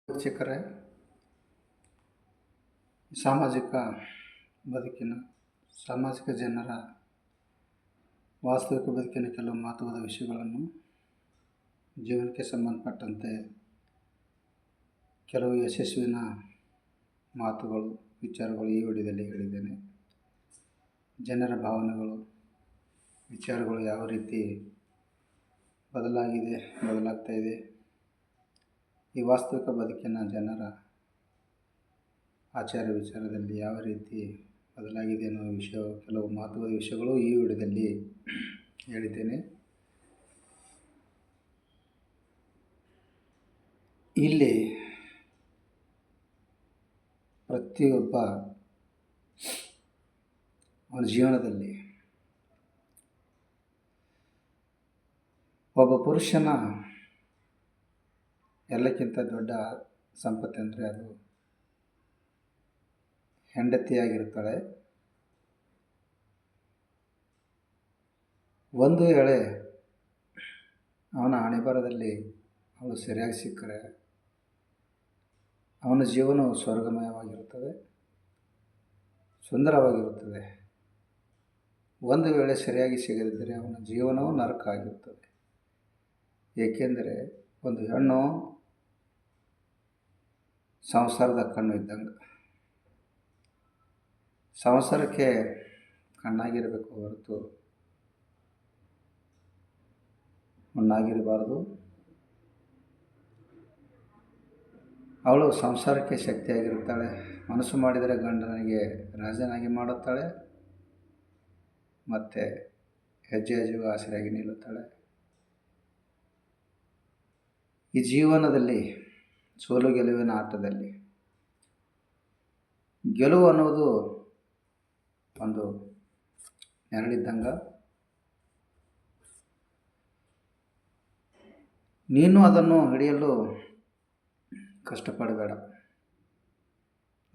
ವೀಕ್ಷಕರೇ, ಸಾಮಾಜಿಕ ಬದುಕಿನ ಸಾಮಾಜಿಕ ಜನರ ವಾಸ್ತವಿಕ ಬದುಕಿನ ಕೆಲವು ಮಹತ್ವದ ವಿಷಯಗಳನ್ನು ಜೀವನಕ್ಕೆ ಸಂಬಂಧಪಟ್ಟಂತೆ ಕೆಲವು ಯಶಸ್ವಿನ ಮಾತುಗಳು, ವಿಚಾರಗಳು ಈ ವಿಡಿಯೋದಲ್ಲಿ ಹೇಳಿದ್ದೇನೆ. ಜನರ ಭಾವನೆಗಳು, ವಿಚಾರಗಳು ಯಾವ ರೀತಿ ಬದಲಾಗ್ತಾ ಇದೆ, ಈ ವಾಸ್ತವಿಕ ಬದುಕಿನ ಜನರ ಆಚಾರ ವಿಚಾರದಲ್ಲಿ ಯಾವ ರೀತಿ ಬದಲಾಗಿದೆ ಅನ್ನೋ ವಿಷಯ, ಕೆಲವು ಮಹತ್ವದ ವಿಷಯಗಳು ಈ ವಿಡಿಯೋದಲ್ಲಿ ಹೇಳಿದ್ದೇನೆ. ಇಲ್ಲಿ ಪ್ರತಿಯೊಬ್ಬ ಅವನ ಜೀವನದಲ್ಲಿ ಒಬ್ಬ ಪುರುಷನ ಎಲ್ಲಕ್ಕಿಂತ ದೊಡ್ಡ ಸಂಪತ್ತೆಂದರೆ ಅದು ಹೆಂಡತಿಯಾಗಿರ್ತಾಳೆ. ಒಂದು ವೇಳೆ ಅವನ ಹಣೆಬರಹದಲ್ಲಿ ಅವಳು ಸರಿಯಾಗಿ ಸಿಕ್ಕರೆ ಅವನ ಜೀವನವು ಸ್ವರ್ಗಮಯವಾಗಿರುತ್ತದೆ, ಸುಂದರವಾಗಿರುತ್ತದೆ. ಒಂದು ವೇಳೆ ಸರಿಯಾಗಿ ಸಿಗದಿದ್ದರೆ ಅವನ ಜೀವನವು ನರಕ ಆಗಿರುತ್ತದೆ. ಏಕೆಂದರೆ ಒಂದು ಹೆಣ್ಣು ಸಂಸಾರದ ಕಣ್ಣು ಇದ್ದಂಗೆ, ಸಂಸಾರಕ್ಕೆ ಕಣ್ಣಾಗಿರಬೇಕು ಹೊರತು ಮಣ್ಣಾಗಿರಬಾರ್ದು. ಅವಳು ಸಂಸಾರಕ್ಕೆ ಶಕ್ತಿಯಾಗಿರುತ್ತಾಳೆ. ಮನಸ್ಸು ಮಾಡಿದರೆ ಗಂಡನಿಗೆ ರಾಜನಾಗಿ ಮಾಡುತ್ತಾಳೆ ಮತ್ತು ಹೆಜ್ಜೆ ಹೆಜ್ಜೆಗೂ ಆಸರೆಯಾಗಿ ನಿಲ್ಲುತ್ತಾಳೆ. ಈ ಜೀವನದಲ್ಲಿ ಸೋಲು ಗೆಲುವಿನ ಆಟದಲ್ಲಿ ಗೆಲುವು ಅನ್ನೋದು ಒಂದು ನೆರಳಿದ್ದಂಗೆ. ನೀನು ಅದನ್ನು ಹಿಡಿಯಲು ಕಷ್ಟಪಡಬೇಡ.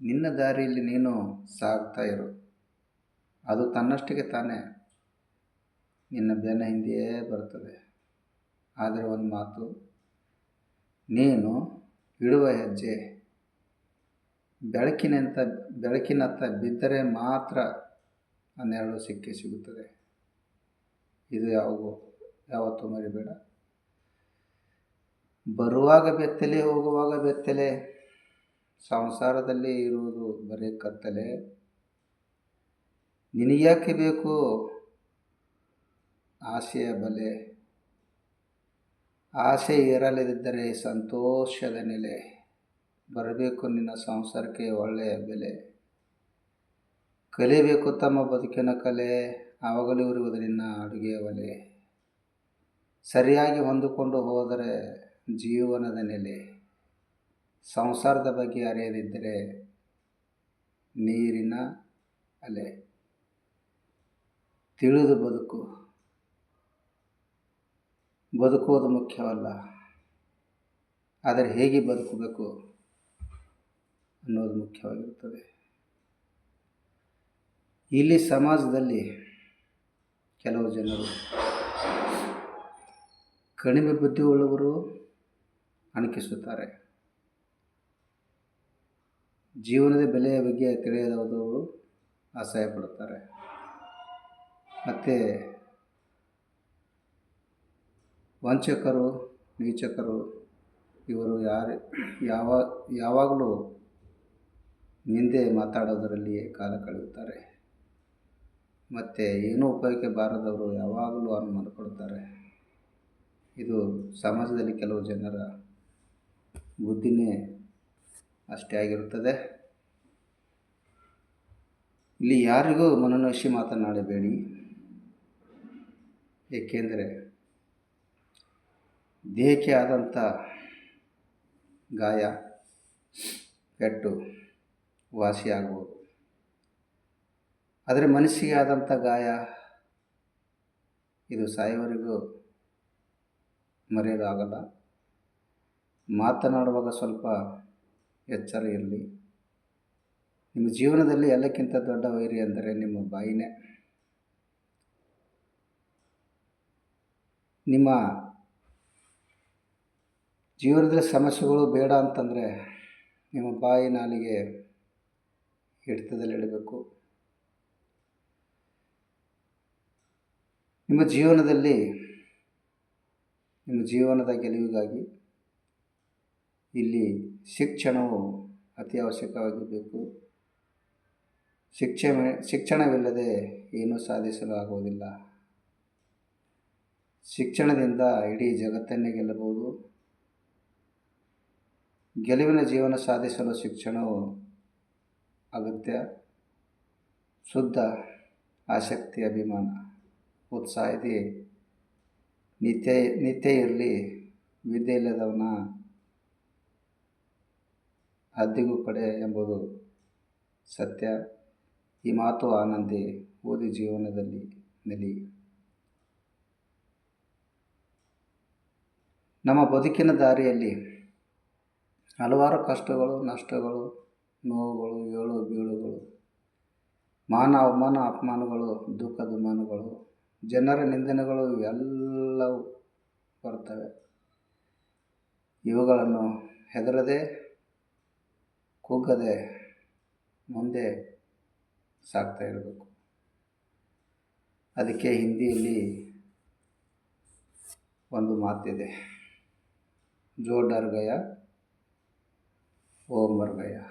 ನಿನ್ನ ದಾರಿಯಲ್ಲಿ ನೀನು ಸಾಗ್ತಾ ಇರು, ಅದು ತನ್ನಷ್ಟಕ್ಕೆ ತಾನೇ ನಿನ್ನ ಬೆನ್ನ ಹಿಂದೆಯೇ ಬರುತ್ತದೆ. ಆದರೆ ಒಂದು ಮಾತು, ನೀನು ಇಡುವ ಹೆಜ್ಜೆ ಬೆಳಕಿನತ್ತ ಬಿದ್ದರೆ ಮಾತ್ರ ಆ ನೆರಳು ಸಿಗುತ್ತದೆ. ಇದು ಯಾವತ್ತೂ ಮರಿಬೇಡ. ಬರುವಾಗ ಬೆತ್ತಲೆ, ಹೋಗುವಾಗ ಬೆತ್ತಲೆ. ಸಂಸಾರದಲ್ಲಿ ಇರುವುದು ಬರೀ ಕತ್ತಲೆ. ನಿನಗ್ಯಾಕೆ ಬೇಕು ಆಸೆಯ ಬಲೆ? ಆಸೆ ಇರಲಿದ್ದರೆ ಸಂತೋಷದ ನೆಲೆ. ಬರಬೇಕು ನಿನ್ನ ಸಂಸಾರಕ್ಕೆ ಒಳ್ಳೆಯ ಬೆಲೆ. ಕಲಿಬೇಕು ತಮ್ಮ ಬದುಕಿನ ಕಲೆ, ಆವಾಗಲೂ ಇರುವುದು ನಿನ್ನ ಅಡುಗೆಯ ಒಲೆ. ಸರಿಯಾಗಿ ಹೊಂದಿಕೊಂಡು ಹೋದರೆ ಜೀವನದ ನೆಲೆ. ಸಂಸಾರದ ಬಗ್ಗೆ ಅರಿಯದಿದ್ದರೆ ನೀರಿನ ಅಲೆ. ತಿಳಿದು ಬದುಕುವುದು ಮುಖ್ಯವಲ್ಲ, ಆದರೆ ಹೇಗೆ ಬದುಕಬೇಕು ಅನ್ನೋದು ಮುಖ್ಯವಾಗಿರುತ್ತದೆ. ಇಲ್ಲಿ ಸಮಾಜದಲ್ಲಿ ಕೆಲವು ಜನರು ಕಡಿಮೆ ಬುದ್ಧಿಯುಳ್ಳವರು ಅಣಕಿಸುತ್ತಾರೆ. ಜೀವನದ ಬೆಲೆಯ ಬಗ್ಗೆ ತಿಳಿಯದವರು ಅಸಹ್ಯ ಪಡುತ್ತಾರೆ. ಮತ್ತು ವಂಚಕರು, ನೀಚಕರು ಇವರು ಯಾವಾಗಲೂ ನಿಂದೆ ಮಾತಾಡೋದರಲ್ಲಿಯೇ ಕಾಲ ಕಳೆಯುತ್ತಾರೆ. ಮತ್ತು ಏನೂ ಉಪಯೋಗಕ್ಕೆ ಬಾರದವರು ಯಾವಾಗಲೂ ಅನುಮಾನ ಪಡುತ್ತಾರೆ. ಇದು ಸಮಾಜದಲ್ಲಿ ಕೆಲವು ಜನರ ಬುದ್ಧಿನೇ ಅಷ್ಟೇ ಆಗಿರುತ್ತದೆ. ಇಲ್ಲಿ ಯಾರಿಗೂ ಮನನೊಲಿಸಿ ಮಾತನಾಡಬೇಡಿ. ಏಕೆಂದರೆ ದೇಹಕ್ಕೆ ಆದಂಥ ಗಾಯ, ಪೆಟ್ಟು ವಾಸಿಯಾಗುವುದು. ಆದರೆ ಮನಸ್ಸಿಗೆ ಆದಂಥ ಗಾಯ ಇದು ಸಾಯುವವರೆಗೂ ಮರೆಯಲು ಆಗಲ್ಲ. ಮಾತನಾಡುವಾಗ ಸ್ವಲ್ಪ ಎಚ್ಚರ ಇರಲಿ. ನಿಮ್ಮ ಜೀವನದಲ್ಲಿ ಎಲ್ಲಕ್ಕಿಂತ ದೊಡ್ಡ ವೈರಿ ಅಂದರೆ ನಿಮ್ಮ ಬಾಯಿನೇ. ನಿಮ್ಮ ಜೀವನದಲ್ಲಿ ಸಮಸ್ಯೆಗಳು ಬೇಡ ಅಂತಂದರೆ ನಿಮ್ಮ ಬಾಯಿ ನಾಲಿಗೆ ಹಿಡಿತದಲ್ಲಿಡಬೇಕು. ನಿಮ್ಮ ಜೀವನದ ಗೆಲುವಿಗಾಗಿ ಇಲ್ಲಿ ಶಿಕ್ಷಣವು ಅತಿ ಅವಶ್ಯಕವಾಗಿ ಬೇಕು. ಶಿಕ್ಷಣವಿಲ್ಲದೆ ಏನೂ ಸಾಧಿಸಲು ಆಗುವುದಿಲ್ಲ. ಶಿಕ್ಷಣದಿಂದ ಇಡೀ ಜಗತ್ತನ್ನೇ ಗೆಲ್ಲಬಹುದು. ಗೆಲುವಿನ ಜೀವನ ಸಾಧಿಸಲು ಶಿಕ್ಷಣವು ಅಗತ್ಯ. ಶುದ್ಧ ಆಸಕ್ತಿ, ಅಭಿಮಾನ, ಉತ್ಸಾಹ ಇದೆ. ನಿತ್ಯ ಇರಲಿ. ವಿದ್ಯೆ ಇಲ್ಲದವನ ಹದ್ದಿಗೂ ಕಡೆ ಎಂಬುದು ಸತ್ಯ. ಈ ಮಾತು ಆನಂದಿ. ಓದಿ ಜೀವನದಲ್ಲಿ ನೆಲಿ. ನಮ್ಮ ಬದುಕಿನ ದಾರಿಯಲ್ಲಿ ಹಲವಾರು ಕಷ್ಟಗಳು, ನಷ್ಟಗಳು, ನೋವುಗಳು, ಏಳು ಬೀಳುಗಳು, ಮಾನ ಅವಮಾನ, ಅಪಮಾನಗಳು, ದುಃಖ ದುಮ್ಮಾನಗಳು, ಜನರ ನಿಂದನೆಗಳು ಎಲ್ಲವೂ ಬರ್ತವೆ. ಇವುಗಳನ್ನು ಹೆದರದೆ, ಕುಗ್ಗದೆ ಮುಂದೆ ಸಾಗ್ತಾ ಇರಬೇಕು. ಅದಕ್ಕೆ ಹಿಂದಿಯಲ್ಲಿ ಒಂದು ಮಾತಿದೆ, ಜೋ ಡರ್ ಗಯಾ ವೋ ಮರ್ ಗಯಾ.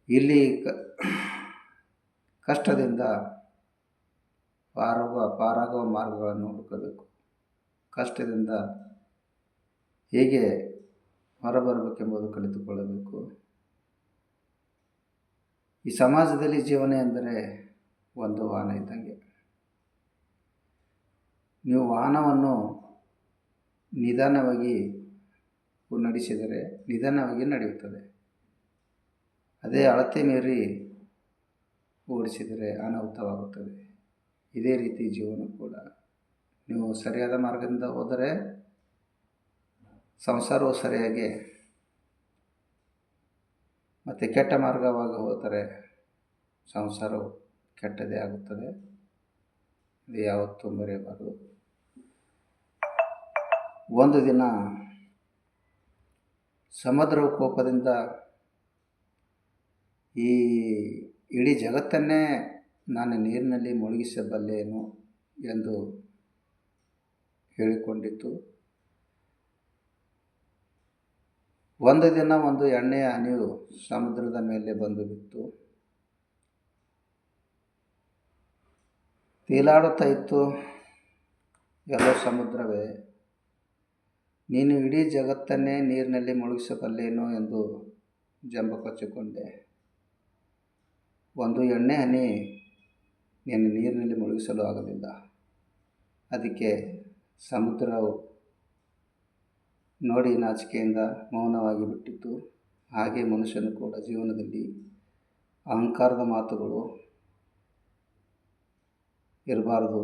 ಇಲ್ಲಿ ಕಷ್ಟದಿಂದ ಪಾರಾಗುವ ಮಾರ್ಗಗಳನ್ನು ಹುಡುಕಬೇಕು. ಕಷ್ಟದಿಂದ ಹೇಗೆ ಹೊರಬರಬೇಕೆಂಬುದು ಕಲಿತುಕೊಳ್ಳಬೇಕು. ಈ ಸಮಾಜದಲ್ಲಿ ಜೀವನ ಎಂದರೆ ಒಂದು ವಾಹನ ಇದ್ದಂಗೆ. ನೀವು ವಾಹನವನ್ನು ನಿಧಾನವಾಗಿ ನಡೆಸಿದರೆ ನಿಧಾನವಾಗಿ ನಡೆಯುತ್ತದೆ. ಅದೇ ಅಳತೆ ಮೀರಿ ಓಡಿಸಿದರೆ ಅನಾಹುತವಾಗುತ್ತದೆ. ಇದೇ ರೀತಿ ಜೀವನ ಕೂಡ. ನೀವು ಸರಿಯಾದ ಮಾರ್ಗದಿಂದ ಹೋದರೆ ಸಂಸಾರವು ಸರಿಯಾಗಿ, ಮತ್ತು ಕೆಟ್ಟ ಮಾರ್ಗವಾಗಿ ಹೋದರೆ ಸಂಸಾರವು ಕೆಟ್ಟದೇ ಆಗುತ್ತದೆ. ಇದು ಯಾವತ್ತೂ ಮರೆಯಬಾರದು. ಒಂದು ದಿನ ಸಮುದ್ರವು ಕೋಪದಿಂದ ಈ ಇಡೀ ಜಗತ್ತನ್ನೇ ನಾನು ನೀರಿನಲ್ಲಿ ಮುಳುಗಿಸಬಲ್ಲೆನು ಎಂದು ಹೇಳಿಕೊಂಡಿತು. ಒಂದು ದಿನ ಒಂದು ಎಣ್ಣೆಯ ಹನಿಯು ಸಮುದ್ರದ ಮೇಲೆ ಬಂದು ಬಿತ್ತು. ತೇಲಾಡುತ್ತಾ ಇತ್ತು. ಎಲ್ಲೋ ಸಮುದ್ರವೇ, ನೀನು ಇಡೀ ಜಗತ್ತನ್ನೇ ನೀರಿನಲ್ಲಿ ಮುಳುಗಿಸಬಲ್ಲೇನೋ ಎಂದು ಜಂಬ ಕೊಚ್ಚಿಕೊಂಡೆ. ಒಂದು ಎಣ್ಣೆ ಹನಿ ನೀನು ನೀರಿನಲ್ಲಿ ಮುಳುಗಿಸಲು ಆಗಲಿಲ್ಲ. ಅದಕ್ಕೆ ಸಮುದ್ರವು ನೋಡಿ ನಾಚಿಕೆಯಿಂದ ಮೌನವಾಗಿ ಬಿಟ್ಟಿತು. ಹಾಗೆ ಮನುಷ್ಯನು ಕೂಡ ಜೀವನದಲ್ಲಿ ಅಹಂಕಾರದ ಮಾತುಗಳು ಇರಬಾರದು.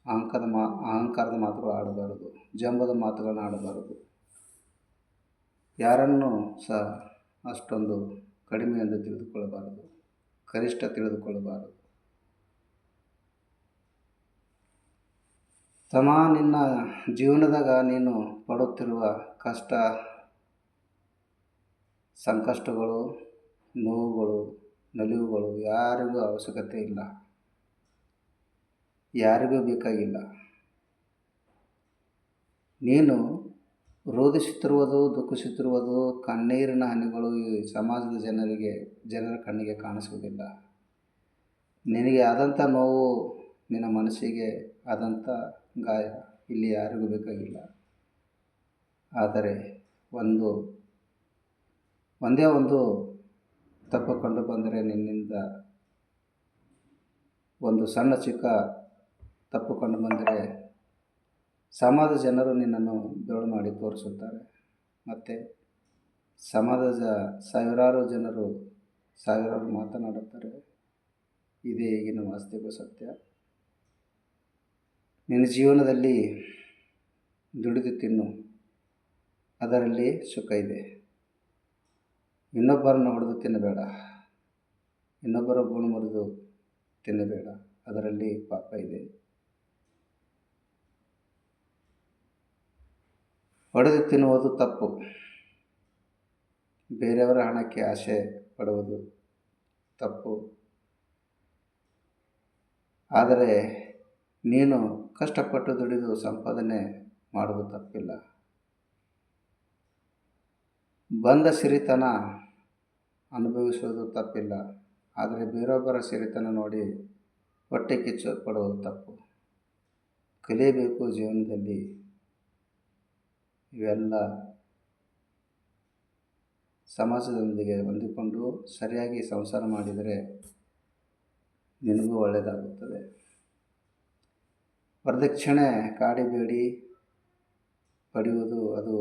ಅಹಂಕಾರದ ಮಾತುಗಳು ಆಡಬಾರದು. ಜಂಬದ ಮಾತುಗಳನ್ನು ಆಡಬಾರದು. ಯಾರನ್ನು ಸಹ ಅಷ್ಟೊಂದು ಕಡಿಮೆ ಎಂದು ತಿಳಿದುಕೊಳ್ಳಬಾರದು. ಕನಿಷ್ಠ ತಿಳಿದುಕೊಳ್ಳಬಾರದು. ತಮ್ಮ ನಿನ್ನ ಜೀವನದಾಗ ನೀನು ಪಡುತ್ತಿರುವ ಕಷ್ಟ, ಸಂಕಷ್ಟಗಳು, ನೋವುಗಳು, ನಲಿವುಗಳು ಯಾರಿಗೂ ಅವಶ್ಯಕತೆ ಇಲ್ಲ. ಯಾರಿಗೂ ಬೇಕಾಗಿಲ್ಲ. ನೀನು ರೋಧಿಸುತ್ತಿರುವುದು, ದುಃಖಿಸುತ್ತಿರುವುದು ಕಣ್ಣೀರಿನ ಹನಿಗಳು ಈ ಸಮಾಜದ ಜನರ ಕಣ್ಣಿಗೆ ಕಾಣಿಸುವುದಿಲ್ಲ. ನಿನಗೆ ಆದಂಥ ನೋವು, ನಿನ್ನ ಮನಸ್ಸಿಗೆ ಆದಂಥ ಗಾಯ ಇಲ್ಲಿ ಯಾರಿಗೂ ಬೇಕಾಗಿಲ್ಲ. ಆದರೆ ಒಂದೇ ಒಂದು ತಪ್ಪು ಕಂಡು ಬಂದರೆ, ನಿನ್ನಿಂದ ಒಂದು ಸಣ್ಣ ಚಿಕ್ಕ ತಪ್ಪು ಕಂಡು ಬಂದರೆ ಸಮಾಜದ ಜನರು ನಿನ್ನನ್ನು ಬೆರಳು ಮಾಡಿ ತೋರಿಸುತ್ತಾರೆ. ಮತ್ತು ಸಮಾಜದ ಸಾವಿರಾರು ಜನರು ಮಾತನಾಡುತ್ತಾರೆ. ಇದೇ ಈಗಿನ ವಾಸ್ತವಿಕ ಸತ್ಯ. ನಿನ್ನ ಜೀವನದಲ್ಲಿ ದುಡಿದು ತಿನ್ನು, ಅದರಲ್ಲಿ ಸುಖ ಇದೆ. ಇನ್ನೊಬ್ಬರನ್ನು ಹೊಡೆದು ತಿನ್ನಬೇಡ. ಇನ್ನೊಬ್ಬರ ಗೋಣು ಮುರಿದು ತಿನ್ನಬೇಡ, ಅದರಲ್ಲಿ ಪಾಪ ಇದೆ. ಒಡೆದು ತಿನ್ನುವುದು ತಪ್ಪು. ಬೇರೆಯವರ ಹಣಕ್ಕೆ ಆಸೆ ಪಡುವುದು ತಪ್ಪು. ಆದರೆ ನೀನು ಕಷ್ಟಪಟ್ಟು ದುಡಿದು ಸಂಪಾದನೆ ಮಾಡೋದು ತಪ್ಪಿಲ್ಲ. ಬಂದ ಸಿರಿತನ ಅನುಭವಿಸುವುದು ತಪ್ಪಿಲ್ಲ. ಆದರೆ ಬೇರೊಬ್ಬರ ಸಿರಿತನ ನೋಡಿ ಹೊಟ್ಟೆ ಕಿಚ್ಚು ಪಡುವುದು ತಪ್ಪು. ಕಲಿಯಬೇಕು ಜೀವನದಲ್ಲಿ ಇವೆಲ್ಲ. ಸಮಾಜದೊಂದಿಗೆ ಹೊಂದಿಕೊಂಡು ಸರಿಯಾಗಿ ಸಂಸಾರ ಮಾಡಿದರೆ ನಿನಗೂ ಒಳ್ಳೆಯದಾಗುತ್ತದೆ. ವರದಕ್ಷಿಣೆ ಕಾಡಿಬೇಡಿ ಪಡೆಯುವುದು ಅದು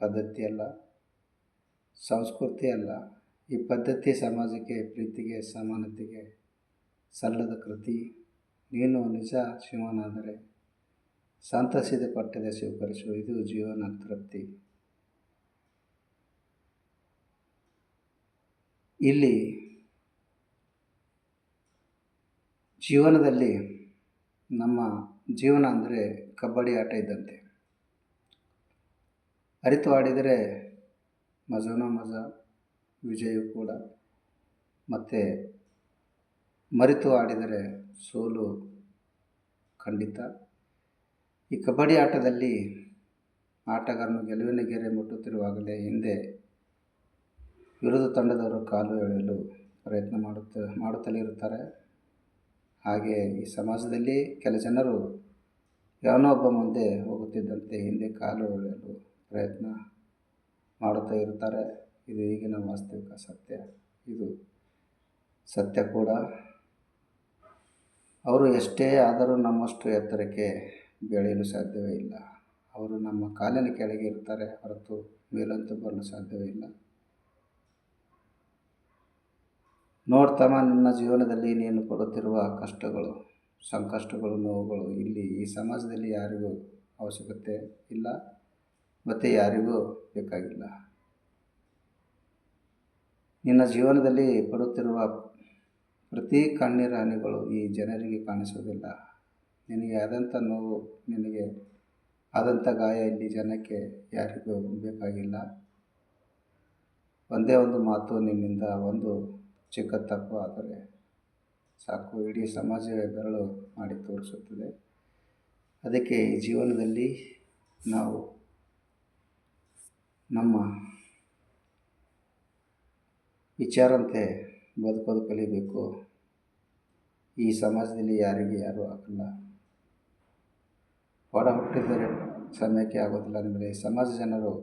ಪದ್ಧತಿ ಅಲ್ಲ, ಸಂಸ್ಕೃತಿ ಅಲ್ಲ. ಈ ಪದ್ಧತಿ ಸಮಾಜಕ್ಕೆ, ಪ್ರೀತಿಗೆ, ಸಮಾನತೆಗೆ ಸಲ್ಲದ ಕೃತಿ. ನೀನು ನಿಜ ಶಿವನಾದರೆ ಸಂತಸಿದ ಪಟ್ಟದೆ ಸ್ವೀಕರಿಸು. ಇದು ಜೀವನ ತೃಪ್ತಿ. ಇಲ್ಲಿ ಜೀವನದಲ್ಲಿ ನಮ್ಮ ಜೀವನ ಅಂದರೆ ಕಬಡ್ಡಿ ಆಟ ಇದ್ದಂತೆ. ಅರಿತು ಆಡಿದರೆ ಮಜನೋ ಮಜಾ, ವಿಜಯವು ಕೂಡ. ಮತ್ತು ಮರೆತು ಆಡಿದರೆ ಸೋಲು ಖಂಡಿತ. ಈ ಕಬಡ್ಡಿ ಆಟದಲ್ಲಿ ಆಟಗಾರನು ಗೆಲುವಿನ ಗೆರೆ ಮುಟ್ಟುತ್ತಿರುವಾಗಲೇ ಹಿಂದೆ ವಿರೋಧ ತಂಡದವರು ಕಾಲು ಎಳೆಯಲು ಪ್ರಯತ್ನ ಮಾಡುತ್ತಲೇ ಇರುತ್ತಾರೆ. ಹಾಗೆ ಈ ಸಮಾಜದಲ್ಲಿ ಕೆಲ ಜನರು ಯಾವನೋ ಒಬ್ಬ ಮುಂದೆ ಹೋಗುತ್ತಿದ್ದಂತೆ ಹಿಂದೆ ಕಾಲು ಎಳೆಯಲು ಪ್ರಯತ್ನ ಮಾಡುತ್ತಾ ಇರುತ್ತಾರೆ. ಇದು ಈಗಿನ ವಾಸ್ತವಿಕ ಸತ್ಯ. ಇದು ಸತ್ಯ ಕೂಡ. ಅವರು ಎಷ್ಟೇ ಆದರೂ ನಮ್ಮಷ್ಟು ಎತ್ತರಕ್ಕೆ ಬೆಳೆಯಲು ಸಾಧ್ಯವೇ ಇಲ್ಲ. ಅವರು ನಮ್ಮ ಕಾಲಿನ ಕೆಳಗೆ ಇರ್ತಾರೆ ಹೊರತು ಮೇಲಂತೂ ಬರಲು ಸಾಧ್ಯವೇ ಇಲ್ಲ. ನೋಡ್ತಮ್ಮ, ನಿನ್ನ ಜೀವನದಲ್ಲಿ ನೀನು ಪಡುತ್ತಿರುವ ಕಷ್ಟಗಳು, ಸಂಕಷ್ಟಗಳು, ನೋವುಗಳು ಇಲ್ಲಿ ಈ ಸಮಾಜದಲ್ಲಿ ಯಾರಿಗೂ ಅವಶ್ಯಕತೆ ಇಲ್ಲ ಮತ್ತು ಯಾರಿಗೂ ಬೇಕಾಗಿಲ್ಲ. ನಿನ್ನ ಜೀವನದಲ್ಲಿ ಪಡುತ್ತಿರುವ ಪ್ರತಿ ಕಣ್ಣೀರ ಹನಿಗಳು ಈ ಜನರಿಗೆ ಕಾಣಿಸುವುದಿಲ್ಲ. ನಿನಗೆ ಆದಂಥ ನೋವು, ನಿನಗೆ ಆದಂಥ ಗಾಯ ಇಲ್ಲಿ ಜನಕ್ಕೆ ಯಾರಿಗೂ ಬೇಕಾಗಿಲ್ಲ. ಒಂದೇ ಒಂದು ಮಾತು ನಿನ್ನಿಂದ ಒಂದು ಚಿಕ್ಕ ತಪ್ಪು ಆದರೆ ಸಾಕು, ಇಡೀ ಸಮಾಜವೇ ಬೆರಳು ಮಾಡಿ ತೋರಿಸುತ್ತದೆ. ಅದಕ್ಕೆ ಈ ಜೀವನದಲ್ಲಿ ನಾವು ನಮ್ಮ ವಿಚಾರಂತೆ ಬದುಕೋದು ಕಲಿಬೇಕು. ಈ ಸಮಾಜದಲ್ಲಿ ಯಾರಿಗೆ ಯಾರೂ ಆಗಲ್ಲ. ಒಡ ಹುಟ್ಟಿದರೆ ಸಮಯಕ್ಕೆ ಆಗೋದಿಲ್ಲ ಅಂದಮೇಲೆ ಈ ಸಮಾಜ ಜನರು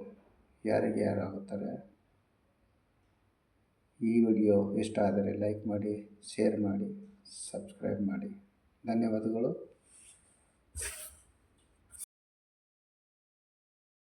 ಯಾರಿಗೆ ಯಾರು ಆಗುತ್ತಾರೆ. ಈ ವಿಡಿಯೋ ಇಷ್ಟ ಆದರೆ ಲೈಕ್ ಮಾಡಿ, ಶೇರ್ ಮಾಡಿ, ಸಬ್ಸ್ಕ್ರೈಬ್ ಮಾಡಿ. ಧನ್ಯವಾದಗಳು.